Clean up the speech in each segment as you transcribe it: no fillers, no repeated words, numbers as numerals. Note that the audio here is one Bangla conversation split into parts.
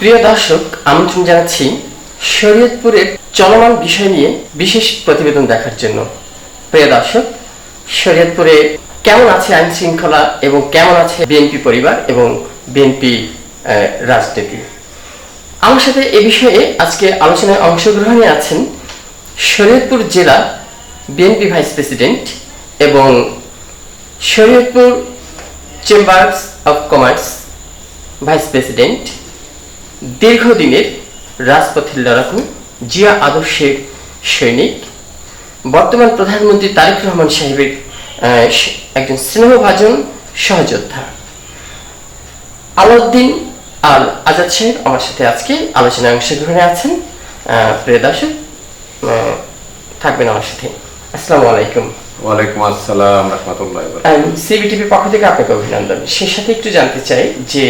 প্রিয় দর্শক, আমন্ত্রণ জানাচ্ছি শরীয়তপুরের চলমান বিষয় নিয়ে বিশেষ প্রতিবেদন দেখার জন্য। প্রিয় দর্শক, শরীয়তপুরে কেমন আছে আইন শৃঙ্খলা এবং কেমন আছে বিএনপি পরিবার এবং বিএনপি রাজনীতি। আমার সাথে এ বিষয়ে আজকে আলোচনায় অংশগ্রহণে আছেন শরীয়তপুর জেলা বিএনপি ভাইস প্রেসিডেন্ট এবং Shariatpur chambers of commerce vice president, দীর্ঘদিনের রাজপথের লড়াকু, জিয়া আদর্শের সৈনিক, বর্তমান প্রধানমন্ত্রী তারেক রহমান সাহেবের একজন স্নেহভাজন সহযোদ্ধা আলাউদ্দিন আল আজাদ সাহেব আমার সাথে আজকে আলোচনায় অংশগ্রহণে আছেন। প্রিয় দর্শক, থাকবেন আমার সাথে। আসসালামু আলাইকুম। ওয়ালাইকুম আসসালাম রাহমাতুল্লাহি ওয়া বারাকাতুহু। সিবিটিভির পক্ষ থেকে আপনাকে অভিনন্দন। সেই সাথে একটু জানতে চাই যে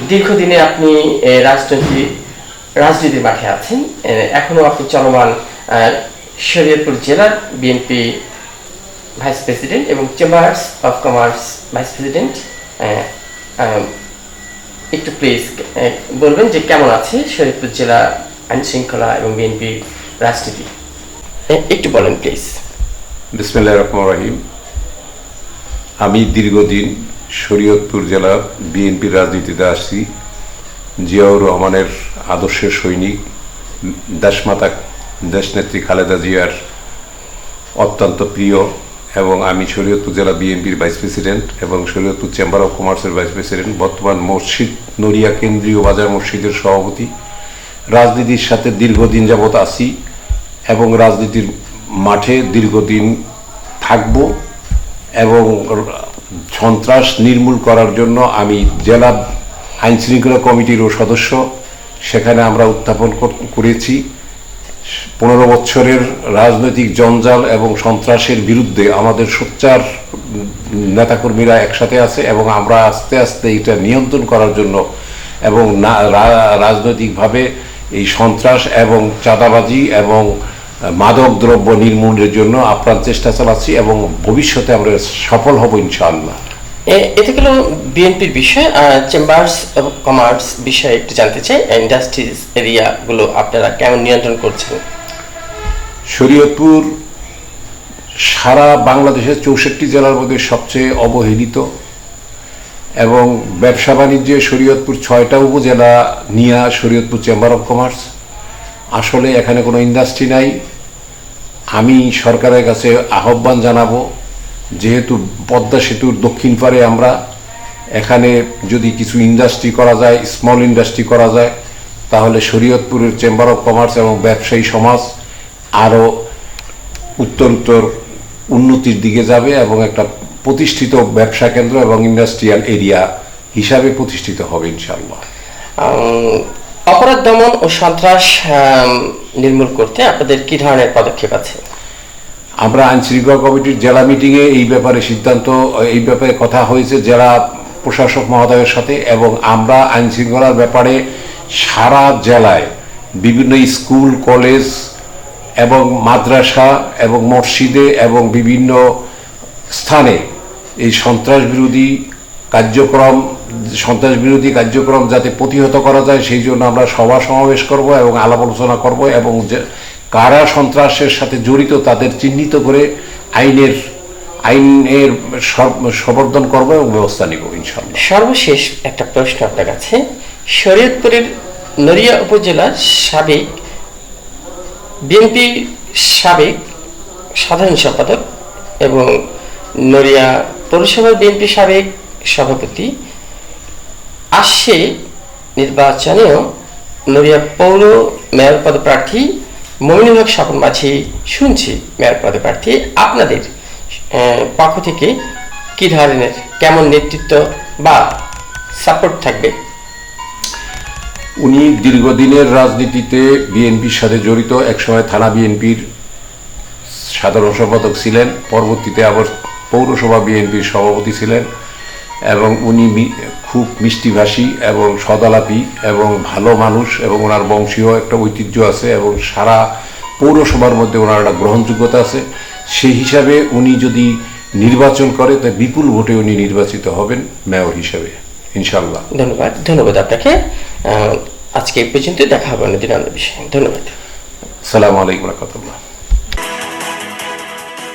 দীর্ঘদিনে আপনি রাজনীতির মাঠে আছেন, এখনো আপনি চলমান শরীয়তপুর জেলার বিএনপি ভাইস প্রেসিডেন্ট এবং chambers of commerce vice president. একটু প্লিজ বলবেন যে কেমন আছে শরীয়তপুর জেলা আইন শৃঙ্খলা এবং বিএনপি রাজনীতি, একটু বলেন প্লিজ। বিসমিল্লাহির রহমানির রহিম। আমি দীর্ঘদিন শরীয়তপুর জেলার বিএনপির রাজনীতিতে আসছি। জিয়াউর রহমানের আদর্শের সৈনিক, দেশমাতা দেশনেত্রী খালেদা জিয়ার অত্যন্ত প্রিয়, এবং আমি শরীয়তপুর জেলা বিএনপির ভাইস প্রেসিডেন্ট এবং শরীয়তপুর চেম্বার অফ কমার্সের ভাইস প্রেসিডেন্ট, বর্তমান মসজিদ নড়িয়া কেন্দ্রীয় বাজার মসজিদের সভাপতি। রাজনীতির সাথে দীর্ঘদিন যাবৎ আছি এবং রাজনীতির মাঠে দীর্ঘদিন থাকব, এবং সন্ত্রাস নির্মূল করার জন্য আমি জেলা আইন শৃঙ্খলা কমিটিরও সদস্য। সেখানে আমরা উত্থাপন করেছি 15 বছরের রাজনৈতিক জঞ্জাল এবং সন্ত্রাসের বিরুদ্ধে আমাদের সোচ্চার নেতাকর্মীরা একসাথে আছে, এবং আমরা আস্তে আস্তে এটা নিয়ন্ত্রণ করার জন্য এবং রাজনৈতিকভাবে এই সন্ত্রাস এবং চাঁদাবাজি এবং মাদক দ্রব্য নির্মূলের জন্য আপ্রাণ চেষ্টা চালাচ্ছি, এবং ভবিষ্যতে আমরা সফল হব ইনশাআল্লাহ। এতে গেল বিএনপির বিষয়। চেম্বার্স অফ কমার্স বিষয়ে একটু জানতে চাই, ইন্ডাস্ট্রিজ এরিয়াগুলো আপনারা কেমন নিয়ন্ত্রণ করছেন? শরীয়তপুর সারা বাংলাদেশের 64 জেলার মধ্যে সবচেয়ে অবহেলিত, এবং ব্যবসা বাণিজ্যে শরীয়তপুর 6টা উপজেলা নিয়ে শরীয়তপুর চেম্বার অফ কমার্স। আসলে এখানে কোনো ইন্ডাস্ট্রি নাই। আমি সরকারের কাছে আহ্বান জানাবো, যেহেতু পদ্মা সেতুর দক্ষিণ পারে আমরা, এখানে যদি কিছু ইন্ডাস্ট্রি করা যায়, স্মল ইন্ডাস্ট্রি করা যায়, তাহলে শরীয়তপুরের চেম্বার অফ কমার্স এবং ব্যবসায়ী সমাজ আরও উত্তরোত্তর উন্নতির দিকে যাবে এবং একটা প্রতিষ্ঠিত ব্যবসা কেন্দ্র এবং ইন্ডাস্ট্রিয়াল এরিয়া হিসাবে প্রতিষ্ঠিত হবে ইনশাআল্লাহ। অপরাধ দমন ও সন্ত্রাস নির্মূল করতে আপনাদের কি ধরনের পদক্ষেপ আছে? আমরা আইন শৃঙ্খলা কমিটির জেলা মিটিংয়ে এই ব্যাপারে কথা হয়েছে জেলা প্রশাসক মহোদয়ের সাথে, এবং আমরা আইন শৃঙ্খলার ব্যাপারে সারা জেলায় বিভিন্ন স্কুল, কলেজ এবং মাদ্রাসা এবং মসজিদে এবং বিভিন্ন স্থানে এই সন্ত্রাস বিরোধী কার্যক্রম যাতে প্রতিহত করা যায়, সেই জন্য আমরা সভা সমাবেশ করব এবং আলাপ আলোচনা করব, এবং কারা সন্ত্রাসের সাথে জড়িত তাদের চিহ্নিত করে আইনের সমর্থন করব এবং ব্যবস্থা নিব ইনশাআল্লাহ। সর্বশেষ একটা প্রশ্ন আপনার কাছে। শরীয়তপুরের নড়িয়া উপজেলার সাবেক বিএনপির সাবেক সাধারণ সম্পাদক এবং নড়িয়া পৌরসভার বিএনপি সাবেক সভাপতি, আসছে নির্বাচনেও নড়িয়া পৌর মেয়র পদপ্রার্থী মমিনুল হক স্বপন মাঝি শুনছি মেয়র পদপ্রার্থী, আপনাদের পক্ষ থেকে কি ধরনের কেমন নেতৃত্ব বা সাপোর্ট থাকবে? উনি দীর্ঘদিনের রাজনীতিতে বিএনপির সাথে জড়িত, একসময় থানা বিএনপির সাধারণ সম্পাদক ছিলেন, পরবর্তীতে আবার পৌরসভা বিএনপির সভাপতি ছিলেন, এবং উনি খুব মিষ্টিভাষী এবং সদালাপী এবং ভালো মানুষ, এবং ওনার বংশীয় একটা ঐতিহ্য আছে এবং সারা পৌরসভার মধ্যে ওনার একটা গ্রহণযোগ্যতা আছে। সেই হিসাবে উনি যদি নির্বাচন করে, তাই বিপুল ভোটে উনি নির্বাচিত হবেন মেয়র হিসাবে ইনশাআল্লাহ। ধন্যবাদ আপনাকে। আজকে এই পর্যন্ত, দেখা হবে অন্যদিন অন্য বিষয়ে। ধন্যবাদ। সালামু আলাইকুম রহমতুল্লাহ।